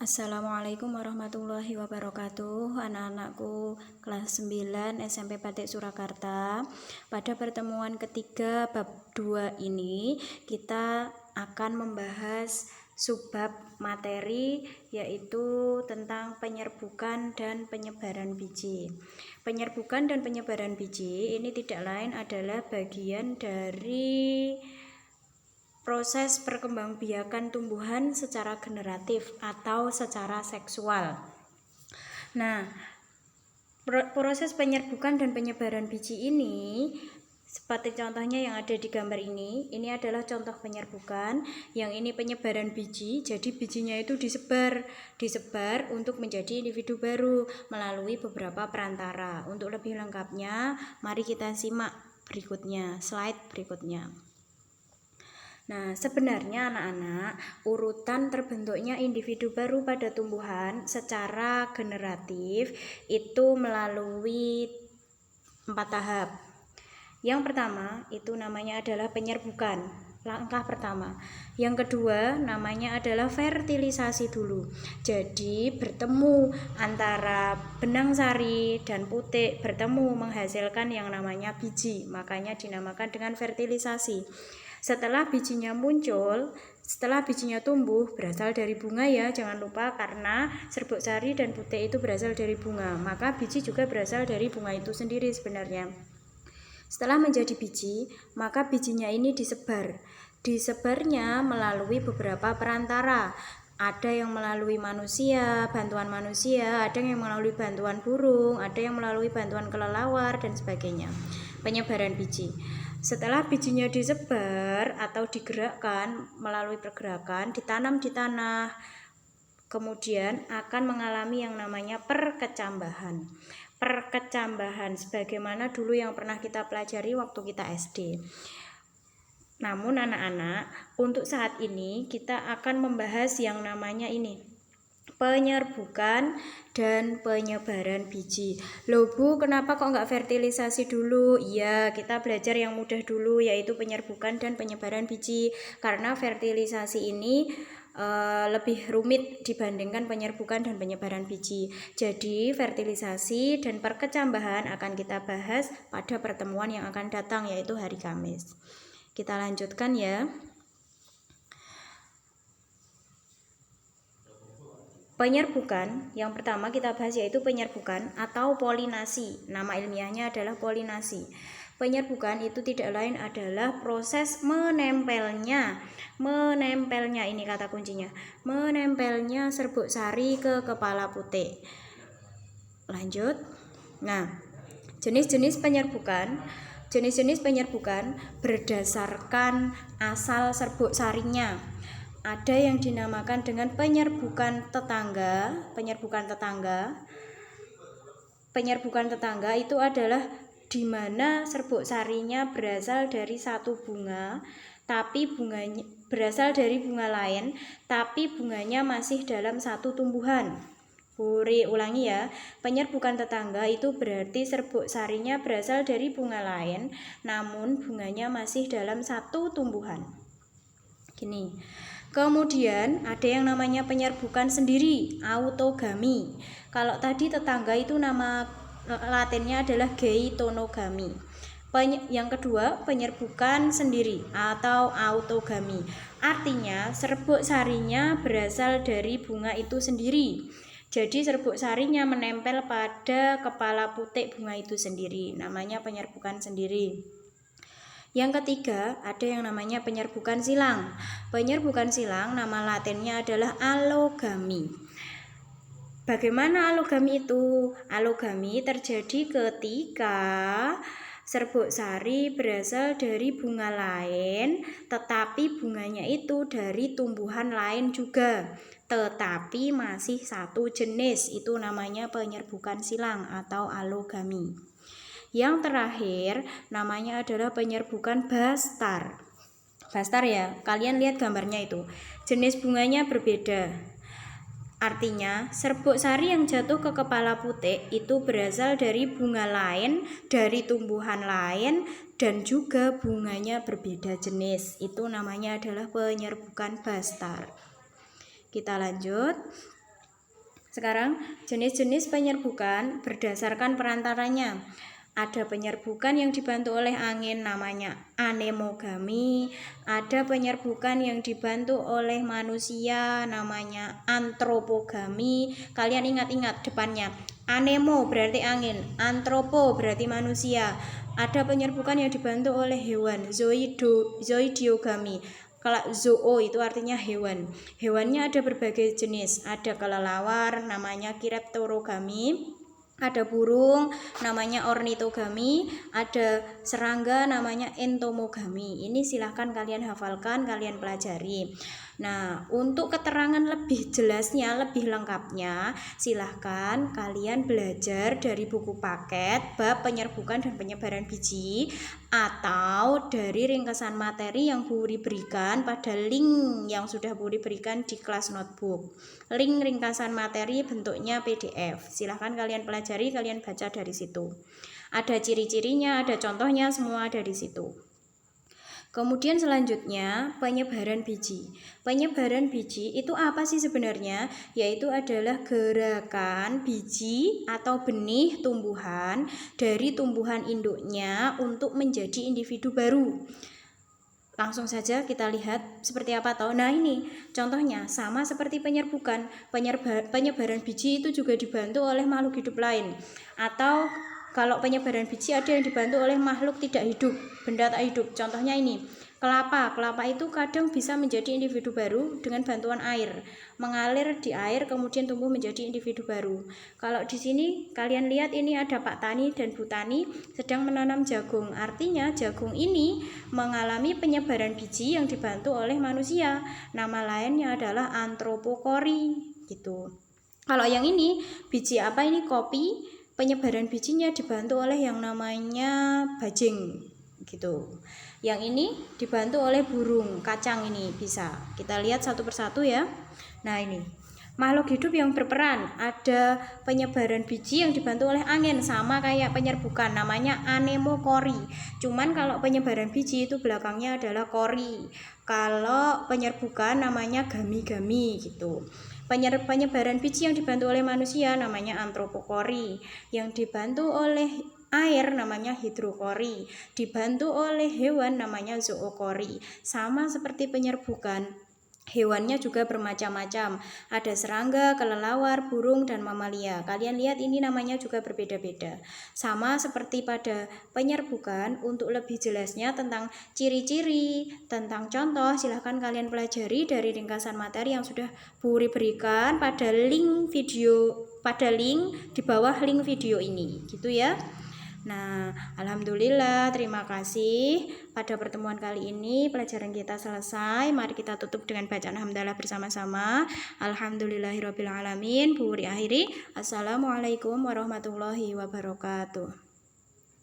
Assalamualaikum warahmatullahi wabarakatuh. Anak-anakku kelas 9 SMP Batik Surakarta. Pada pertemuan ketiga bab 2 ini kita akan membahas subbab materi, yaitu tentang penyerbukan dan penyebaran biji. Penyerbukan dan penyebaran biji ini tidak lain adalah bagian dari proses perkembangbiakan tumbuhan secara generatif atau secara seksual. Nah, proses penyerbukan dan penyebaran biji ini seperti contohnya yang ada di gambar ini adalah contoh penyerbukan, yang ini penyebaran biji. Jadi bijinya itu disebar untuk menjadi individu baru melalui beberapa perantara. Untuk lebih lengkapnya, mari kita simak berikutnya, slide berikutnya. Nah, sebenarnya anak-anak, urutan terbentuknya individu baru pada tumbuhan secara generatif itu melalui 4 tahap. Yang pertama itu namanya adalah penyerbukan, langkah pertama. Yang kedua namanya adalah fertilisasi dulu. Jadi bertemu antara benang sari dan putik, bertemu menghasilkan yang namanya biji, makanya dinamakan dengan fertilisasi. Setelah bijinya muncul, setelah bijinya tumbuh, berasal dari bunga ya, jangan lupa, karena serbuk sari dan putik itu berasal dari bunga, maka biji juga berasal dari bunga itu sendiri sebenarnya. Setelah menjadi biji, maka bijinya ini disebarnya melalui beberapa perantara. Ada yang melalui manusia, bantuan manusia, ada yang melalui bantuan burung, ada yang melalui bantuan kelelawar dan sebagainya. Penyebaran biji. Setelah bijinya disebar atau digerakkan melalui pergerakan, ditanam di tanah, kemudian akan mengalami yang namanya perkecambahan. Perkecambahan sebagaimana dulu yang pernah kita pelajari waktu kita SD. Namun anak-anak, untuk saat ini kita akan membahas yang namanya ini, penyerbukan dan penyebaran biji. Loh Bu, kenapa kok nggak fertilisasi dulu? Iya, kita belajar yang mudah dulu, yaitu penyerbukan dan penyebaran biji. Karena fertilisasi ini lebih rumit dibandingkan penyerbukan dan penyebaran biji. Jadi fertilisasi dan perkecambahan akan kita bahas pada pertemuan yang akan datang, yaitu hari Kamis. Kita lanjutkan ya. Penyerbukan, yang pertama kita bahas yaitu penyerbukan atau polinasi. Nama ilmiahnya adalah polinasi. Penyerbukan itu tidak lain adalah proses menempelnya ini kata kuncinya, menempelnya serbuk sari ke kepala putik. Lanjut. Nah, jenis-jenis penyerbukan berdasarkan asal serbuk sarinya. Ada yang dinamakan dengan penyerbukan tetangga. Penyerbukan tetangga itu adalah di mana serbuk sarinya berasal dari satu bunga, tapi bunganya berasal dari bunga lain, tapi bunganya masih dalam satu tumbuhan. Ulangi ya, penyerbukan tetangga itu berarti serbuk sarinya berasal dari bunga lain, namun bunganya masih dalam satu tumbuhan. Gini. Kemudian ada yang namanya penyerbukan sendiri, autogami. Kalau tadi tetangga itu nama latinnya adalah geitonogami. Yang kedua, penyerbukan sendiri atau autogami. Artinya serbuk sarinya berasal dari bunga itu sendiri. Jadi serbuk sarinya menempel pada kepala putik bunga itu sendiri. Namanya penyerbukan sendiri. Yang ketiga, ada yang namanya penyerbukan silang. Penyerbukan silang nama latinnya adalah alogami. Bagaimana alogami itu? Alogami terjadi ketika serbuk sari berasal dari bunga lain, tetapi bunganya itu dari tumbuhan lain juga, tetapi masih satu jenis. Itu namanya penyerbukan silang atau alogami. Yang terakhir namanya adalah penyerbukan bastar. Bastar ya, kalian lihat gambarnya itu. Jenis bunganya berbeda. Artinya serbuk sari yang jatuh ke kepala putik itu berasal dari bunga lain, dari tumbuhan lain, dan juga bunganya berbeda jenis. Itu namanya adalah penyerbukan bastar. Kita lanjut. Sekarang jenis-jenis penyerbukan berdasarkan perantaranya. Ada penyerbukan yang dibantu oleh angin namanya anemogami, ada penyerbukan yang dibantu oleh manusia namanya antropogami. Kalian ingat-ingat depannya. Anemo berarti angin, antropo berarti manusia. Ada penyerbukan yang dibantu oleh hewan, zoidiogami. Kalau zoo itu artinya hewan. Hewannya ada berbagai jenis. Ada kelelawar namanya Chiropterogami, ada burung namanya ornitogami, ada serangga namanya entomogami. Ini silahkan kalian hafalkan, kalian pelajari. Nah, untuk keterangan lebih jelasnya, lebih lengkapnya, silahkan kalian belajar dari buku paket bab penyerbukan dan penyebaran biji, atau dari ringkasan materi yang Bu Wuri berikan pada link yang sudah Bu Wuri berikan di kelas notebook. Link ringkasan materi bentuknya PDF. Silahkan kalian pelajari, kalian baca dari situ. Ada ciri-cirinya, ada contohnya, semua ada di situ. Kemudian selanjutnya penyebaran biji. Penyebaran biji itu apa sih sebenarnya? Yaitu adalah gerakan biji atau benih tumbuhan dari tumbuhan induknya untuk menjadi individu baru. Langsung saja kita lihat seperti apa toh. Nah, ini contohnya sama seperti penyerbukan. Penyebaran biji itu juga dibantu oleh makhluk hidup lain. Atau kalau penyebaran biji ada yang dibantu oleh makhluk tidak hidup, benda tak hidup. Contohnya ini, kelapa. Kelapa itu kadang bisa menjadi individu baru dengan bantuan air. Mengalir di air kemudian tumbuh menjadi individu baru. Kalau di sini kalian lihat ini ada Pak Tani dan Bu Tani sedang menanam jagung. Artinya jagung ini mengalami penyebaran biji yang dibantu oleh manusia. Nama lainnya adalah antropokori gitu. Kalau yang ini biji apa ini? Kopi. Penyebaran bijinya dibantu oleh yang namanya bajing gitu. Yang ini dibantu oleh burung kacang. Ini bisa kita lihat satu persatu ya. Nah, ini makhluk hidup yang berperan. Ada penyebaran biji yang dibantu oleh angin, sama kayak penyerbukan, namanya anemokori. Cuman kalau penyebaran biji itu belakangnya adalah kori. Kalau penyerbukan namanya gami-gami gitu. Penyebaran biji yang dibantu oleh manusia namanya antropokori. Yang dibantu oleh air namanya hidrokori. Dibantu oleh hewan namanya zookori. Sama seperti penyerbukan, hewannya juga bermacam-macam. Ada serangga, kelelawar, burung, dan mamalia. Kalian lihat ini namanya juga berbeda-beda. Sama seperti pada penyerbukan, untuk lebih jelasnya tentang ciri-ciri, tentang contoh, silahkan kalian pelajari dari ringkasan materi yang sudah Bu Wuri berikan pada link video, pada link di bawah link video ini. Gitu ya. Nah, alhamdulillah, terima kasih. Pada pertemuan kali ini pelajaran kita selesai. Mari kita tutup dengan bacaan hamdalah bersama-sama. Alhamdulillahirabbil alamin. Bu Wuri akhiri. Assalamualaikum warahmatullahi wabarakatuh.